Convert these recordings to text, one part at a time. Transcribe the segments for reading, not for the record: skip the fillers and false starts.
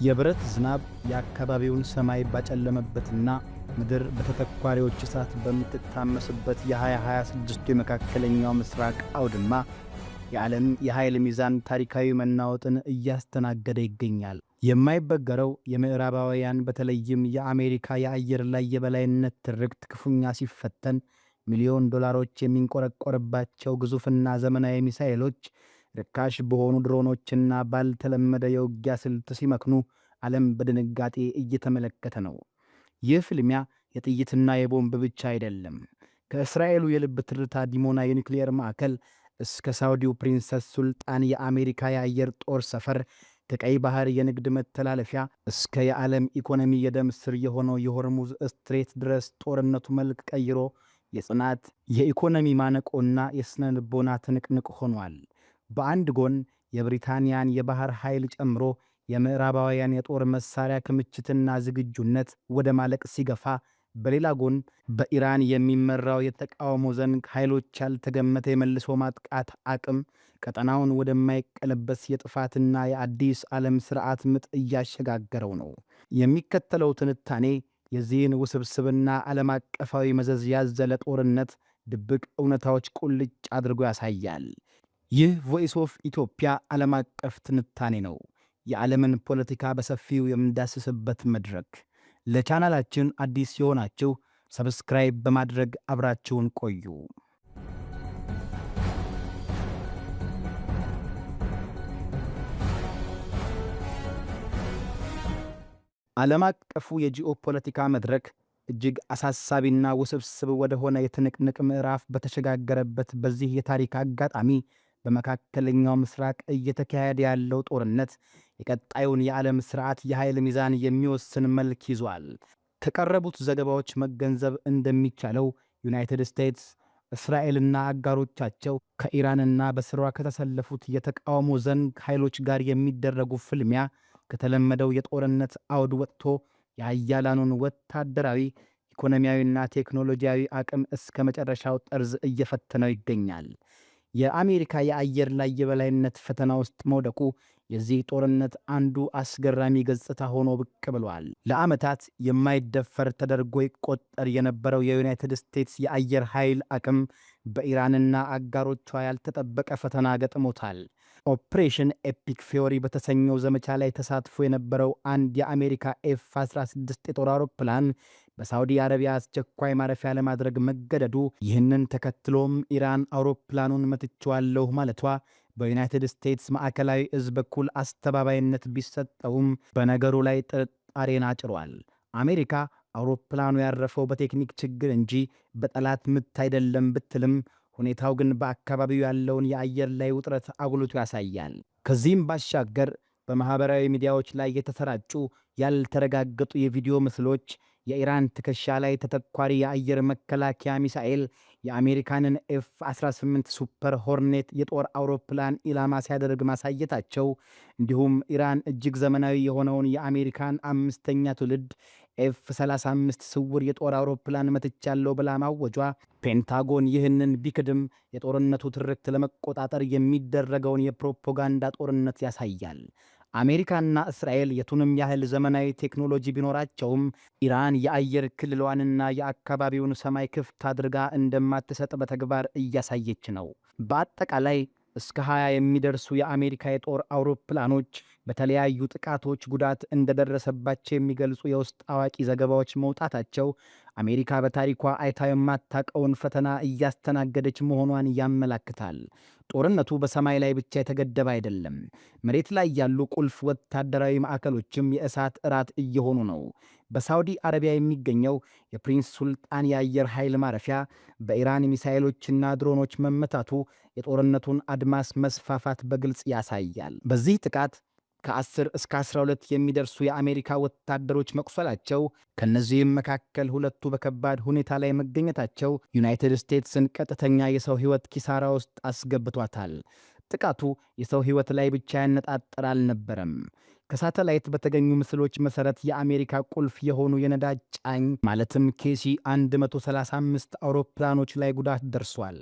የብረት ዝናብ የአካባቢውን ሰማይ ባጨለመበትና ምድር በተተኳሪዎች እሳት በምትታመስበት የ2026 የመካከለኛው ምስራቅ አውድማ የዓለም የኃይል ሚዛን ታሪካዊ መናወጥን እያስተናገደ ይገኛል። የማይበገረው የምዕራባውያን በተለይም የአሜሪካ የአየር ላይ የበላይነት ትርክት ክፉኛ ሲፈተን ሚሊዮን ዶላሮች የሚንቆረቆርባቸው ግዙፍና ዘመናዊ ሚሳኤሎች ርካሽ በሆኑ ድሮኖችና ባልተለመደ የውጊያ ስልት ሲመክኑ ዓለም በድንጋጤ እየተመለከተ ነው። ይህ ፍልሚያ የጥይትና የቦምብ ብቻ አይደለም። ከእስራኤሉ የልብ ትርታ ዲሞና የኒውክሌር ማዕከል እስከ ሳውዲው ፕሪንሰስ ሱልጣን የአሜሪካ የአየር ጦር ሰፈር፣ ከቀይ ባህር የንግድ መተላለፊያ እስከ የዓለም ኢኮኖሚ የደም ስር የሆነው የሆርሙዝ ስትሬት ድረስ ጦርነቱ መልክ ቀይሮ የጽናት የኢኮኖሚ ማነቆና የስነ ልቦና ትንቅንቅ ሆኗል። በአንድ ጎን የብሪታንያን የባህር ኃይል ጨምሮ የምዕራባውያን የጦር መሳሪያ ክምችትና ዝግጁነት ወደ ማለቅ ሲገፋ፣ በሌላ ጎን በኢራን የሚመራው የተቃውሞ ዘንግ ኃይሎች ያልተገመተ የመልሶ ማጥቃት አቅም ቀጠናውን ወደማይቀለበስ የጥፋትና የአዲስ ዓለም ሥርዓት ምጥ እያሸጋገረው ነው። የሚከተለው ትንታኔ የዚህን ውስብስብና ዓለም አቀፋዊ መዘዝ ያዘለ ጦርነት ድብቅ እውነታዎች ቁልጭ አድርጎ ያሳያል። ይህ ቮይስ ኦፍ ኢትዮጵያ ዓለም አቀፍ ትንታኔ ነው። የዓለምን ፖለቲካ በሰፊው የምንዳስስበት መድረክ። ለቻናላችን አዲስ የሆናችሁ ሰብስክራይብ በማድረግ አብራችሁን ቆዩ። ዓለም አቀፉ የጂኦፖለቲካ መድረክ እጅግ አሳሳቢና ውስብስብ ወደሆነ የትንቅንቅ ምዕራፍ በተሸጋገረበት በዚህ የታሪክ አጋጣሚ በመካከለኛው ምስራቅ እየተካሄደ ያለው ጦርነት የቀጣዩን የዓለም ሥርዓት የኃይል ሚዛን የሚወስን መልክ ይዟል። ከቀረቡት ዘገባዎች መገንዘብ እንደሚቻለው ዩናይትድ ስቴትስ፣ እስራኤልና አጋሮቻቸው ከኢራንና በስሯ ከተሰለፉት የተቃውሞ ዘንግ ኃይሎች ጋር የሚደረጉ ፍልሚያ ከተለመደው የጦርነት አውድ ወጥቶ የኃያላኑን ወታደራዊ፣ ኢኮኖሚያዊና ቴክኖሎጂያዊ አቅም እስከ መጨረሻው ጠርዝ እየፈተነው ይገኛል። የአሜሪካ የአየር ላይ የበላይነት ፈተና ውስጥ መውደቁ የዚህ ጦርነት አንዱ አስገራሚ ገጽታ ሆኖ ብቅ ብሏል። ለዓመታት የማይደፈር ተደርጎ ይቆጠር የነበረው የዩናይትድ ስቴትስ የአየር ኃይል አቅም በኢራንና አጋሮቿ ያልተጠበቀ ፈተና ገጥሞታል። ኦፕሬሽን ኤፒክ ፊዮሪ በተሰኘው ዘመቻ ላይ ተሳትፎ የነበረው አንድ የአሜሪካ ኤፍ-16 የጦር አውሮፕላን በሳውዲ አረቢያ አስቸኳይ ማረፊያ ለማድረግ መገደዱ፣ ይህንን ተከትሎም ኢራን አውሮፕላኑን መትቼዋለሁ ማለቷ በዩናይትድ ስቴትስ ማዕከላዊ እዝ በኩል አስተባባይነት ቢሰጠውም በነገሩ ላይ ጥርጣሬን አጭሯል። አሜሪካ አውሮፕላኑ ያረፈው በቴክኒክ ችግር እንጂ በጠላት ምት አይደለም ብትልም ሁኔታው ግን በአካባቢው ያለውን የአየር ላይ ውጥረት አጉልቶ ያሳያል። ከዚህም ባሻገር በማኅበራዊ ሚዲያዎች ላይ የተሰራጩ ያልተረጋገጡ የቪዲዮ ምስሎች የኢራን ትከሻ ላይ ተተኳሪ የአየር መከላከያ ሚሳኤል የአሜሪካንን ኤፍ-18 ሱፐር ሆርኔት የጦር አውሮፕላን ኢላማ ሲያደርግ ማሳየታቸው፣ እንዲሁም ኢራን እጅግ ዘመናዊ የሆነውን የአሜሪካን 5ኛ ትውልድ ኤፍ-35 ስውር የጦር አውሮፕላን መትቻለሁ ብላ ማወጇ፣ ፔንታጎን ይህንን ቢክድም የጦርነቱ ትርክት ለመቆጣጠር የሚደረገውን የፕሮፓጋንዳ ጦርነት ያሳያል። አሜሪካና እስራኤል የቱንም ያህል ዘመናዊ ቴክኖሎጂ ቢኖራቸውም ኢራን የአየር ክልሏንና የአካባቢውን ሰማይ ክፍት አድርጋ እንደማትሰጥ በተግባር እያሳየች ነው። በአጠቃላይ እስከ 20 የሚደርሱ የአሜሪካ የጦር አውሮፕላኖች በተለያዩ ጥቃቶች ጉዳት እንደደረሰባቸው የሚገልጹ የውስጥ አዋቂ ዘገባዎች መውጣታቸው አሜሪካ በታሪኳ አይታ የማታውቀውን ፈተና እያስተናገደች መሆኗን ያመላክታል። ጦርነቱ በሰማይ ላይ ብቻ የተገደበ አይደለም። መሬት ላይ ያሉ ቁልፍ ወታደራዊ ማዕከሎችም የእሳት እራት እየሆኑ ነው። በሳውዲ አረቢያ የሚገኘው የፕሪንስ ሱልጣን የአየር ኃይል ማረፊያ በኢራን ሚሳኤሎችና ድሮኖች መመታቱ የጦርነቱን አድማስ መስፋፋት በግልጽ ያሳያል። በዚህ ጥቃት ከ10 እስከ 12 የሚደርሱ የአሜሪካ ወታደሮች መቁሰላቸው፣ ከነዚህም መካከል ሁለቱ በከባድ ሁኔታ ላይ መገኘታቸው ዩናይትድ ስቴትስን ቀጥተኛ የሰው ሕይወት ኪሳራ ውስጥ አስገብቷታል። ጥቃቱ የሰው ሕይወት ላይ ብቻ ያነጣጠረ አልነበረም። ከሳተላይት በተገኙ ምስሎች መሠረት የአሜሪካ ቁልፍ የሆኑ የነዳጅ ጫኝ ማለትም KC-135 አውሮፕላኖች ላይ ጉዳት ደርሷል።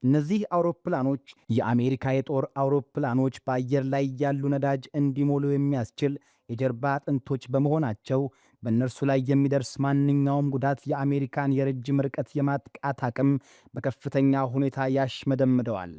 እነዚህ አውሮፕላኖች የአሜሪካ የጦር አውሮፕላኖች በአየር ላይ ያሉ ነዳጅ እንዲሞሉ የሚያስችል የጀርባ አጥንቶች በመሆናቸው በእነርሱ ላይ የሚደርስ ማንኛውም ጉዳት የአሜሪካን የረጅም ርቀት የማጥቃት አቅም በከፍተኛ ሁኔታ ያሽመደምደዋል።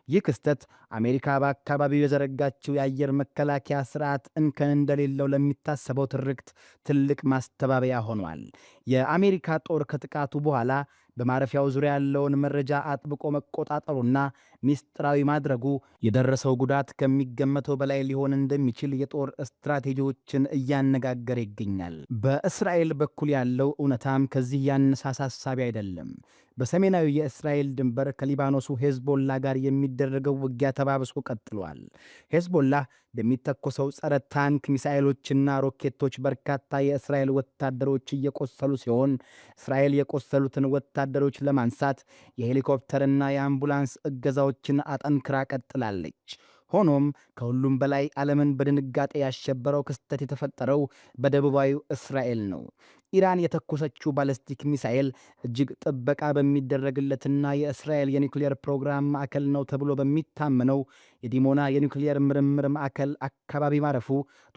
ይህ ክስተት አሜሪካ በአካባቢው የዘረጋችው የአየር መከላከያ ስርዓት እንከን እንደሌለው ለሚታሰበው ትርክት ትልቅ ማስተባበያ ሆኗል። የአሜሪካ ጦር ከጥቃቱ በኋላ በማረፊያው ዙሪያ ያለውን መረጃ አጥብቆ መቆጣጠሩና ሚስጥራዊ ማድረጉ የደረሰው ጉዳት ከሚገመተው በላይ ሊሆን እንደሚችል የጦር ስትራቴጂዎችን እያነጋገረ ይገኛል። በእስራኤል በኩል ያለው እውነታም ከዚህ ያነሰ አሳሳቢ አይደለም። በሰሜናዊ የእስራኤል ድንበር ከሊባኖሱ ሄዝቦላ ጋር የሚደረገው ውጊያ ተባብሶ ቀጥሏል። ሄዝቦላ በሚተኮሰው ጸረ ታንክ ሚሳኤሎችና ሮኬቶች በርካታ የእስራኤል ወታደሮች እየቆሰሉ ሲሆን እስራኤል የቆሰሉትን ወታደሮች ለማንሳት የሄሊኮፕተርና የአምቡላንስ እገዛዎችን አጠንክራ ቀጥላለች። ሆኖም ከሁሉም በላይ ዓለምን በድንጋጤ ያሸበረው ክስተት የተፈጠረው በደቡባዊ እስራኤል ነው። ኢራን የተኮሰችው ባለስቲክ ሚሳኤል እጅግ ጥበቃ በሚደረግለትና የእስራኤል የኒውክሌር ፕሮግራም ማዕከል ነው ተብሎ በሚታመነው የዲሞና የኒውክሌር ምርምር ማዕከል አካባቢ ማረፉ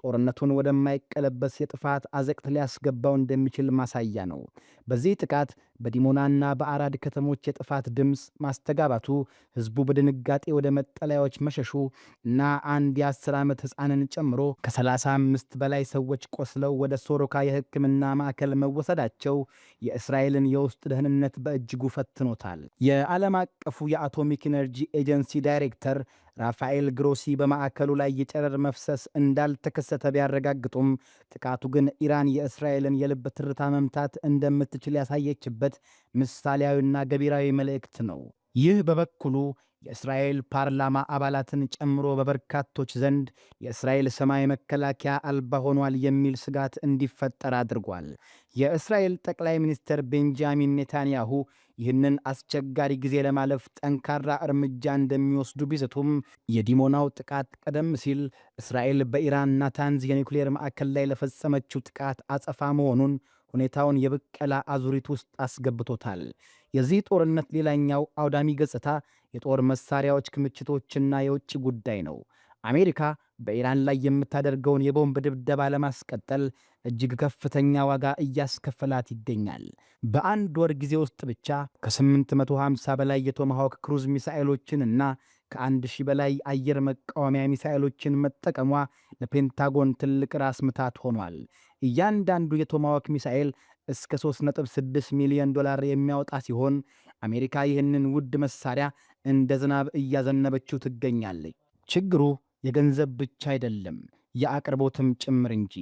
ጦርነቱን ወደማይቀለበስ የጥፋት አዘቅት ሊያስገባው እንደሚችል ማሳያ ነው። በዚህ ጥቃት በዲሞናና በአራድ ከተሞች የጥፋት ድምፅ ማስተጋባቱ ሕዝቡ በድንጋጤ ወደ መጠለያዎች መሸሹ እና አንድ የ10 ዓመት ሕፃንን ጨምሮ ከ35 በላይ ሰዎች ቆስለው ወደ ሶሮካ የሕክምና ማዕከል መወሰዳቸው የእስራኤልን የውስጥ ደህንነት በእጅጉ ፈትኖታል። የዓለም አቀፉ የአቶሚክ ኤነርጂ ኤጀንሲ ዳይሬክተር ራፋኤል ግሮሲ በማዕከሉ ላይ የጨረር መፍሰስ እንዳልተከሰተ ቢያረጋግጡም ጥቃቱ ግን ኢራን የእስራኤልን የልብ ትርታ መምታት እንደምትችል ያሳየችበት ምሳሌያዊና ገቢራዊ መልእክት ነው። ይህ በበኩሉ የእስራኤል ፓርላማ አባላትን ጨምሮ በበርካቶች ዘንድ የእስራኤል ሰማይ መከላከያ አልባ ሆኗል የሚል ስጋት እንዲፈጠር አድርጓል። የእስራኤል ጠቅላይ ሚኒስትር ቤንጃሚን ኔታንያሁ ይህንን አስቸጋሪ ጊዜ ለማለፍ ጠንካራ እርምጃ እንደሚወስዱ ቢዝቱም የዲሞናው ጥቃት ቀደም ሲል እስራኤል በኢራን ናታንዝ የኒውክሌር ማዕከል ላይ ለፈጸመችው ጥቃት አጸፋ መሆኑን ሁኔታውን የብቀላ አዙሪት ውስጥ አስገብቶታል። የዚህ ጦርነት ሌላኛው አውዳሚ ገጽታ የጦር መሳሪያዎች ክምችቶችና የውጭ ጉዳይ ነው። አሜሪካ በኢራን ላይ የምታደርገውን የቦምብ ድብደባ ለማስቀጠል እጅግ ከፍተኛ ዋጋ እያስከፈላት ይገኛል። በአንድ ወር ጊዜ ውስጥ ብቻ ከ850 በላይ የቶማሃውክ ክሩዝ ሚሳኤሎችንና ከ1000 በላይ አየር መቃወሚያ ሚሳኤሎችን መጠቀሟ ለፔንታጎን ትልቅ ራስ ምታት ሆኗል። እያንዳንዱ የቶማሃውክ ሚሳኤል እስከ $3.6 ሚሊዮን የሚያወጣ ሲሆን አሜሪካ ይህንን ውድ መሳሪያ እንደ ዝናብ እያዘነበችው ትገኛለች። ችግሩ የገንዘብ ብቻ አይደለም፣ የአቅርቦትም ጭምር እንጂ።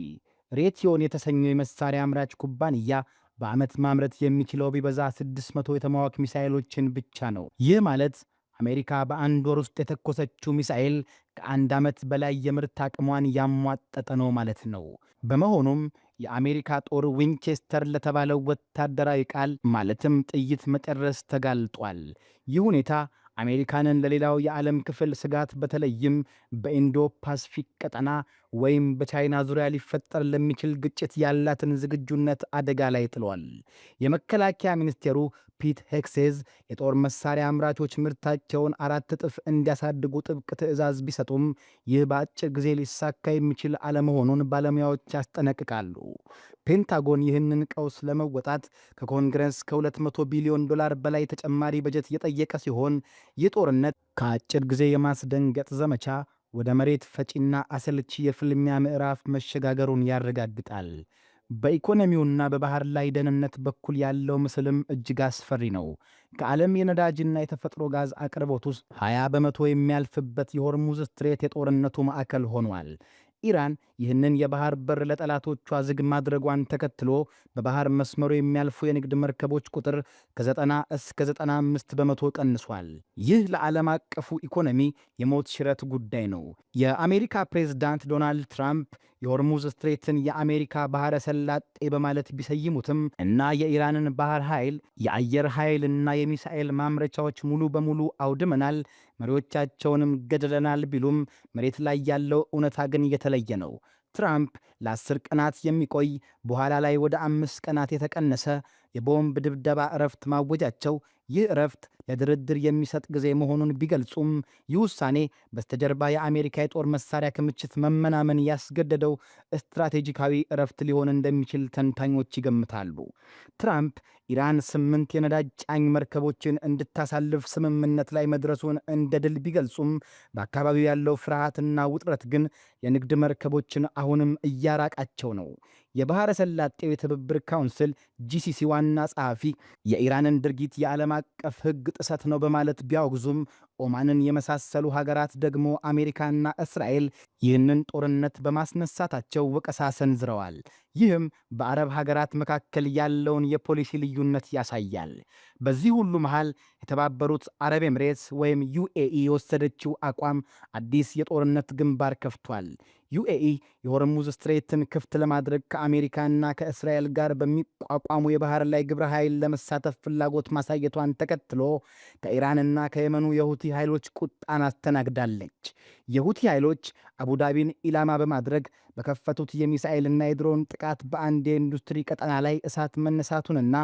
ሬቲዮን የተሰኘው የመሳሪያ አምራች ኩባንያ በዓመት ማምረት የሚችለው ቢበዛ 600 የቶማሃውክ ሚሳኤሎችን ብቻ ነው። ይህ ማለት አሜሪካ በአንድ ወር ውስጥ የተኮሰችው ሚሳኤል ከአንድ ዓመት በላይ የምርት አቅሟን ያሟጠጠ ነው ማለት ነው። በመሆኑም የአሜሪካ ጦር ዊንቼስተር ለተባለው ወታደራዊ ቃል ማለትም ጥይት መጨረስ ተጋልጧል። ይህ ሁኔታ አሜሪካንን ለሌላው የዓለም ክፍል ስጋት በተለይም በኢንዶ ፓሲፊክ ቀጠና ወይም በቻይና ዙሪያ ሊፈጠር ለሚችል ግጭት ያላትን ዝግጁነት አደጋ ላይ ጥሏል። የመከላከያ ሚኒስቴሩ ፒት ሄክሴዝ የጦር መሳሪያ አምራቾች ምርታቸውን 4 እጥፍ እንዲያሳድጉ ጥብቅ ትዕዛዝ ቢሰጡም ይህ በአጭር ጊዜ ሊሳካ የሚችል አለመሆኑን ባለሙያዎች ያስጠነቅቃሉ። ፔንታጎን ይህንን ቀውስ ለመወጣት ከኮንግረስ ከ200 ቢሊዮን ዶላር በላይ ተጨማሪ በጀት የጠየቀ ሲሆን ይህ ጦርነት ከአጭር ጊዜ የማስደንገጥ ዘመቻ ወደ መሬት ፈጪና አሰልቺ የፍልሚያ ምዕራፍ መሸጋገሩን ያረጋግጣል። በኢኮኖሚውና በባህር ላይ ደህንነት በኩል ያለው ምስልም እጅግ አስፈሪ ነው። ከዓለም የነዳጅና የተፈጥሮ ጋዝ አቅርቦት ውስጥ 20 በመቶ የሚያልፍበት የሆርሙዝ ስትሬት የጦርነቱ ማዕከል ሆኗል። ኢራን ይህንን የባህር በር ለጠላቶቿ ዝግ ማድረጓን ተከትሎ በባህር መስመሩ የሚያልፉ የንግድ መርከቦች ቁጥር ከ90 እስከ 95 በመቶ ቀንሷል። ይህ ለዓለም አቀፉ ኢኮኖሚ የሞት ሽረት ጉዳይ ነው። የአሜሪካ ፕሬዝዳንት ዶናልድ ትራምፕ የሆርሙዝ ስትሬትን የአሜሪካ ባሕረ ሰላጤ በማለት ቢሰይሙትም እና የኢራንን ባህር ኃይል፣ የአየር ኃይልና የሚሳኤል ማምረቻዎች ሙሉ በሙሉ አውድመናል፣ መሪዎቻቸውንም ገድለናል ቢሉም መሬት ላይ ያለው እውነታ ግን የተለየ ነው። ትራምፕ ለ10 ቀናት የሚቆይ በኋላ ላይ ወደ 5 ቀናት የተቀነሰ የቦምብ ድብደባ እረፍት ማወጃቸው ይህ እረፍት ለድርድር የሚሰጥ ጊዜ መሆኑን ቢገልጹም ይህ ውሳኔ በስተጀርባ የአሜሪካ የጦር መሳሪያ ክምችት መመናመን ያስገደደው ስትራቴጂካዊ እረፍት ሊሆን እንደሚችል ተንታኞች ይገምታሉ። ትራምፕ ኢራን 8 የነዳጅ ጫኝ መርከቦችን እንድታሳልፍ ስምምነት ላይ መድረሱን እንደ ድል ቢገልጹም በአካባቢው ያለው ፍርሃትና ውጥረት ግን የንግድ መርከቦችን አሁንም እያራቃቸው ነው። የባሕረ ሰላጤው የትብብር ካውንስል ጂሲሲ ዋና ጸሐፊ የኢራንን ድርጊት የዓለም አቀፍ ሕግ ጥሰት ነው በማለት ቢያወግዙም ኦማንን የመሳሰሉ ሀገራት ደግሞ አሜሪካና እስራኤል ይህንን ጦርነት በማስነሳታቸው ወቀሳ ሰንዝረዋል። ይህም በአረብ ሀገራት መካከል ያለውን የፖሊሲ ልዩነት ያሳያል። በዚህ ሁሉ መሃል የተባበሩት አረብ ኤምሬትስ ወይም ዩኤኢ የወሰደችው አቋም አዲስ የጦርነት ግንባር ከፍቷል። ዩኤኢ የሆርሙዝ ስትሬትን ክፍት ለማድረግ ከአሜሪካና ከእስራኤል ጋር በሚቋቋሙ የባህር ላይ ግብረ ኃይል ለመሳተፍ ፍላጎት ማሳየቷን ተከትሎ ከኢራንና ከየመኑ የሁቲ ኃይሎች ቁጣን አስተናግዳለች። የሁቲ ኃይሎች አቡዳቢን ኢላማ በማድረግ በከፈቱት የሚሳኤልና የድሮን ጥቃት በአንድ የኢንዱስትሪ ቀጠና ላይ እሳት መነሳቱንና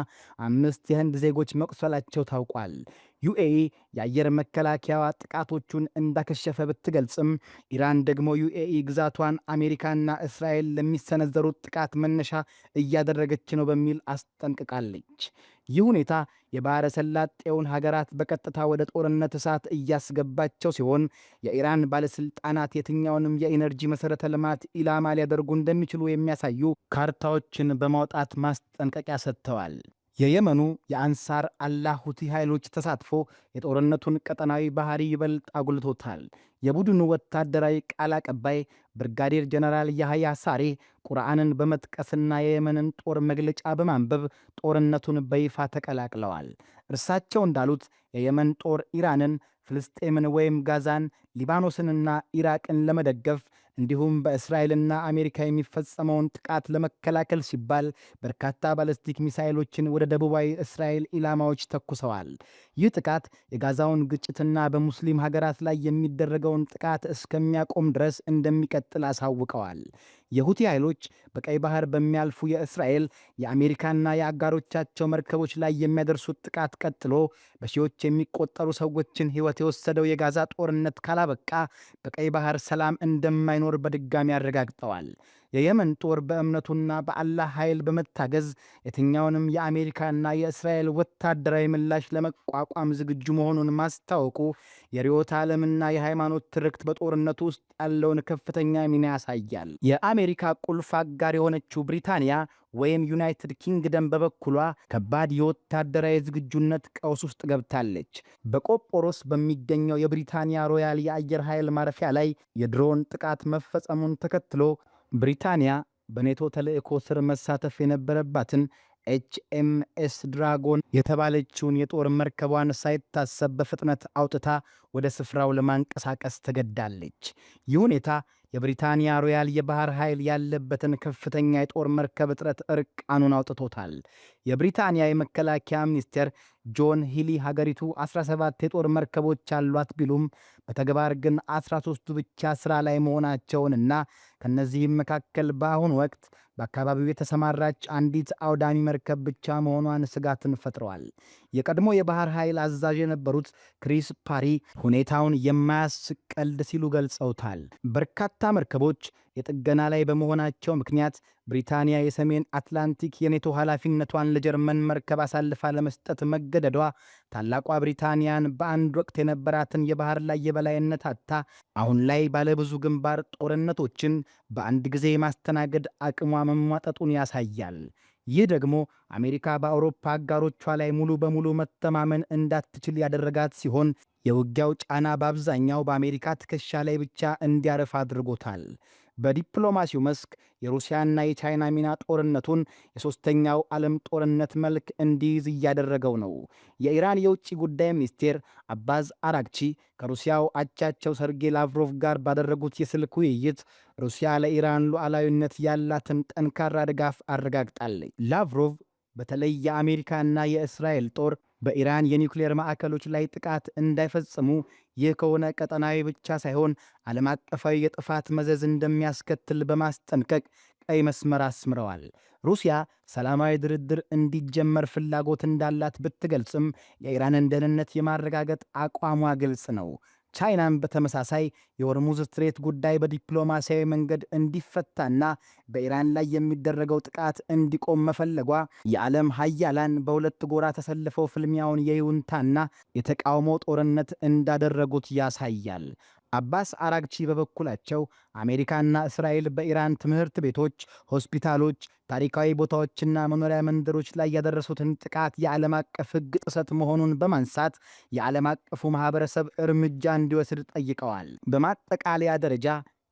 5 የህንድ ዜጎች መቁሰላቸው ታውቋል። ዩኤኢ የአየር መከላከያዋ ጥቃቶቹን እንዳከሸፈ ብትገልጽም ኢራን ደግሞ ዩኤኢ ግዛቷን አሜሪካና እስራኤል ለሚሰነዘሩት ጥቃት መነሻ እያደረገች ነው በሚል አስጠንቅቃለች። ይህ ሁኔታ የባሕረ ሰላጤውን ሀገራት በቀጥታ ወደ ጦርነት እሳት እያስገባቸው ሲሆን የኢራን ባለሥልጣናት የትኛውንም የኢነርጂ መሠረተ ልማት ኢላማ ሊያደርጉ እንደሚችሉ የሚያሳዩ ካርታዎችን በማውጣት ማስጠንቀቂያ ሰጥተዋል። የየመኑ የአንሳር አላህ ሁቲ ኃይሎች ተሳትፎ የጦርነቱን ቀጠናዊ ባህሪ ይበልጥ አጉልቶታል። የቡድኑ ወታደራዊ ቃል አቀባይ ብርጋዴር ጀነራል ያህያ ሳሬ ቁርአንን በመጥቀስና የየመንን ጦር መግለጫ በማንበብ ጦርነቱን በይፋ ተቀላቅለዋል። እርሳቸው እንዳሉት የየመን ጦር ኢራንን፣ ፍልስጤምን ወይም ጋዛን፣ ሊባኖስንና ኢራቅን ለመደገፍ እንዲሁም በእስራኤልና አሜሪካ የሚፈጸመውን ጥቃት ለመከላከል ሲባል በርካታ ባለስቲክ ሚሳይሎችን ወደ ደቡባዊ እስራኤል ኢላማዎች ተኩሰዋል። ይህ ጥቃት የጋዛውን ግጭትና በሙስሊም ሀገራት ላይ የሚደረገውን ጥቃት እስከሚያቆም ድረስ እንደሚቀጥል አሳውቀዋል። የሁቲ ኃይሎች በቀይ ባህር በሚያልፉ የእስራኤል የአሜሪካና የአጋሮቻቸው መርከቦች ላይ የሚያደርሱት ጥቃት ቀጥሎ በሺዎች የሚቆጠሩ ሰዎችን ሕይወት የወሰደው የጋዛ ጦርነት ካላበቃ በቀይ ባህር ሰላም እንደማይኖር በድጋሚ አረጋግጠዋል። የየመን ጦር በእምነቱና በአላህ ኃይል በመታገዝ የትኛውንም የአሜሪካና የእስራኤል ወታደራዊ ምላሽ ለመቋቋም ዝግጁ መሆኑን ማስታወቁ የርዕዮተ ዓለምና የሃይማኖት ትርክት በጦርነቱ ውስጥ ያለውን ከፍተኛ ሚና ያሳያል። የአሜሪካ ቁልፍ አጋር የሆነችው ብሪታንያ ወይም ዩናይትድ ኪንግደም በበኩሏ ከባድ የወታደራዊ ዝግጁነት ቀውስ ውስጥ ገብታለች። በቆጶሮስ በሚገኘው የብሪታንያ ሮያል የአየር ኃይል ማረፊያ ላይ የድሮን ጥቃት መፈጸሙን ተከትሎ ብሪታንያ በኔቶ ተልእኮ ስር መሳተፍ የነበረባትን ኤችኤምኤስ ድራጎን የተባለችውን የጦር መርከቧን ሳይታሰብ በፍጥነት አውጥታ ወደ ስፍራው ለማንቀሳቀስ ተገዳለች። ይህ ሁኔታ የብሪታንያ ሮያል የባህር ኃይል ያለበትን ከፍተኛ የጦር መርከብ እጥረት እርቃኑን አውጥቶታል። የብሪታንያ የመከላከያ ሚኒስቴር ጆን ሂሊ ሀገሪቱ 17 የጦር መርከቦች አሏት ቢሉም በተግባር ግን 13ቱ ብቻ ሥራ ላይ መሆናቸውንና ከነዚህም መካከል በአሁኑ ወቅት በአካባቢው የተሰማራች አንዲት አውዳሚ መርከብ ብቻ መሆኗን ስጋትን ፈጥረዋል። የቀድሞ የባህር ኃይል አዛዥ የነበሩት ክሪስ ፓሪ ሁኔታውን የማያስቅ ቀልድ ሲሉ ገልጸውታል። በርካታ መርከቦች የጥገና ላይ በመሆናቸው ምክንያት ብሪታንያ የሰሜን አትላንቲክ የኔቶ ኃላፊነቷን ለጀርመን መርከብ አሳልፋ ለመስጠት መገደዷ ታላቋ ብሪታንያን በአንድ ወቅት የነበራትን የባህር ላይ የበላይነት አጥታ አሁን ላይ ባለብዙ ግንባር ጦርነቶችን በአንድ ጊዜ ማስተናገድ አቅሟ መሟጠጡን ያሳያል። ይህ ደግሞ አሜሪካ በአውሮፓ አጋሮቿ ላይ ሙሉ በሙሉ መተማመን እንዳትችል ያደረጋት ሲሆን የውጊያው ጫና በአብዛኛው በአሜሪካ ትከሻ ላይ ብቻ እንዲያርፍ አድርጎታል። በዲፕሎማሲው መስክ የሩሲያና የቻይና ሚና ጦርነቱን የሦስተኛው ዓለም ጦርነት መልክ እንዲይዝ እያደረገው ነው። የኢራን የውጭ ጉዳይ ሚኒስቴር አባዝ አራግቺ ከሩሲያው አቻቸው ሰርጌይ ላቭሮቭ ጋር ባደረጉት የስልክ ውይይት ሩሲያ ለኢራን ሉዓላዊነት ያላትን ጠንካራ ድጋፍ አረጋግጣለች። ላቭሮቭ በተለይ የአሜሪካና የእስራኤል ጦር በኢራን የኒውክሌር ማዕከሎች ላይ ጥቃት እንዳይፈጽሙ፣ ይህ ከሆነ ቀጠናዊ ብቻ ሳይሆን ዓለም አቀፋዊ የጥፋት መዘዝ እንደሚያስከትል በማስጠንቀቅ ቀይ መስመር አስምረዋል። ሩሲያ ሰላማዊ ድርድር እንዲጀመር ፍላጎት እንዳላት ብትገልጽም የኢራንን ደህንነት የማረጋገጥ አቋሟ ግልጽ ነው። ቻይናም በተመሳሳይ የሆርሙዝ ስትሬት ጉዳይ በዲፕሎማሲያዊ መንገድ እንዲፈታና በኢራን ላይ የሚደረገው ጥቃት እንዲቆም መፈለጓ የዓለም ሀያላን በሁለት ጎራ ተሰልፈው ፍልሚያውን የይሁንታና የተቃውሞ ጦርነት እንዳደረጉት ያሳያል። አባስ አራግቺ በበኩላቸው አሜሪካና እስራኤል በኢራን ትምህርት ቤቶች፣ ሆስፒታሎች፣ ታሪካዊ ቦታዎችና መኖሪያ መንደሮች ላይ ያደረሱትን ጥቃት የዓለም አቀፍ ሕግ ጥሰት መሆኑን በማንሳት የዓለም አቀፉ ማኅበረሰብ እርምጃ እንዲወስድ ጠይቀዋል። በማጠቃለያ ደረጃ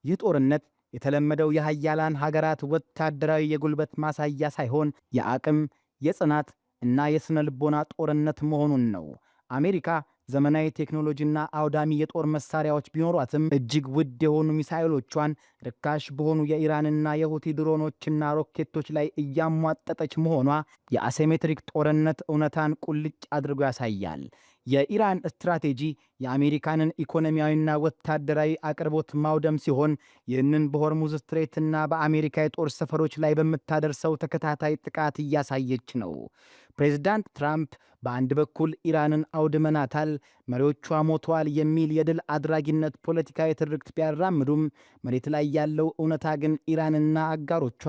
ይህ ጦርነት የተለመደው የሀያላን ሀገራት ወታደራዊ የጉልበት ማሳያ ሳይሆን የአቅም፣ የጽናት እና የሥነ ልቦና ጦርነት መሆኑን ነው። አሜሪካ ዘመናዊ ቴክኖሎጂና አውዳሚ የጦር መሳሪያዎች ቢኖሯትም እጅግ ውድ የሆኑ ሚሳኤሎቿን ርካሽ በሆኑ የኢራንና የሁቲ ድሮኖችና ሮኬቶች ላይ እያሟጠጠች መሆኗ የአሴሜትሪክ ጦርነት እውነታን ቁልጭ አድርጎ ያሳያል። የኢራን ስትራቴጂ የአሜሪካንን ኢኮኖሚያዊና ወታደራዊ አቅርቦት ማውደም ሲሆን ይህንን በሆርሙዝ ስትሬትና በአሜሪካ የጦር ሰፈሮች ላይ በምታደርሰው ተከታታይ ጥቃት እያሳየች ነው። ፕሬዝዳንት ትራምፕ በአንድ በኩል ኢራንን አውድመናታል፣ መሪዎቿ ሞተዋል የሚል የድል አድራጊነት ፖለቲካዊ ትርክት ቢያራምዱም መሬት ላይ ያለው እውነታ ግን ኢራንና አጋሮቿ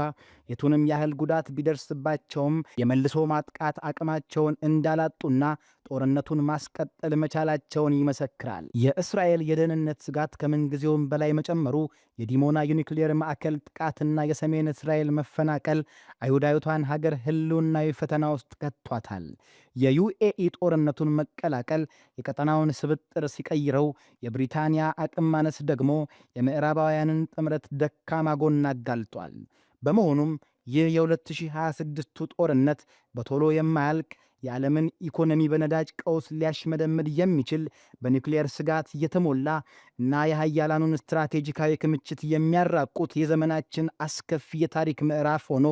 የቱንም ያህል ጉዳት ቢደርስባቸውም የመልሶ ማጥቃት አቅማቸውን እንዳላጡና ጦርነቱን ማስቀጠል መቻላቸውን ይመሰክራል። የእስራኤል የደህንነት ስጋት ከምንጊዜውም በላይ መጨመሩ፣ የዲሞና የኒውክሌር ማዕከል ጥቃትና የሰሜን እስራኤል መፈናቀል አይሁዳዊቷን ሀገር ህልውናዊ ፈተና ውስጥ ከቷታል። የዩኤኢ ጦርነቱን መቀላቀል የቀጠናውን ስብጥር ሲቀይረው፣ የብሪታንያ አቅም ማነስ ደግሞ የምዕራባውያንን ጥምረት ደካማ ጎን አጋልጧል። በመሆኑም ይህ የ2026ቱ ጦርነት በቶሎ የማያልቅ የዓለምን ኢኮኖሚ በነዳጅ ቀውስ ሊያሽመደምድ የሚችል በኒውክሌር ስጋት የተሞላ እና የሀያላኑን ስትራቴጂካዊ ክምችት የሚያራቁት የዘመናችን አስከፊ የታሪክ ምዕራፍ ሆኖ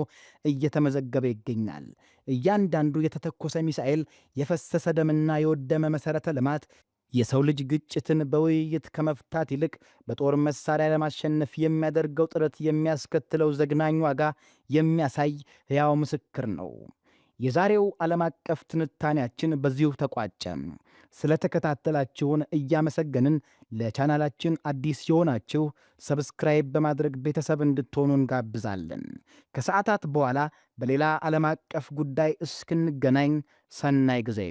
እየተመዘገበ ይገኛል። እያንዳንዱ የተተኮሰ ሚሳኤል፣ የፈሰሰ ደምና የወደመ መሠረተ ልማት የሰው ልጅ ግጭትን በውይይት ከመፍታት ይልቅ በጦር መሳሪያ ለማሸነፍ የሚያደርገው ጥረት የሚያስከትለው ዘግናኝ ዋጋ የሚያሳይ ሕያው ምስክር ነው። የዛሬው ዓለም አቀፍ ትንታኔያችን በዚሁ ተቋጨ። ስለተከታተላችሁን እያመሰገንን ለቻናላችን አዲስ የሆናችሁ ሰብስክራይብ በማድረግ ቤተሰብ እንድትሆኑ እንጋብዛለን። ከሰዓታት በኋላ በሌላ ዓለም አቀፍ ጉዳይ እስክንገናኝ ሰናይ ጊዜ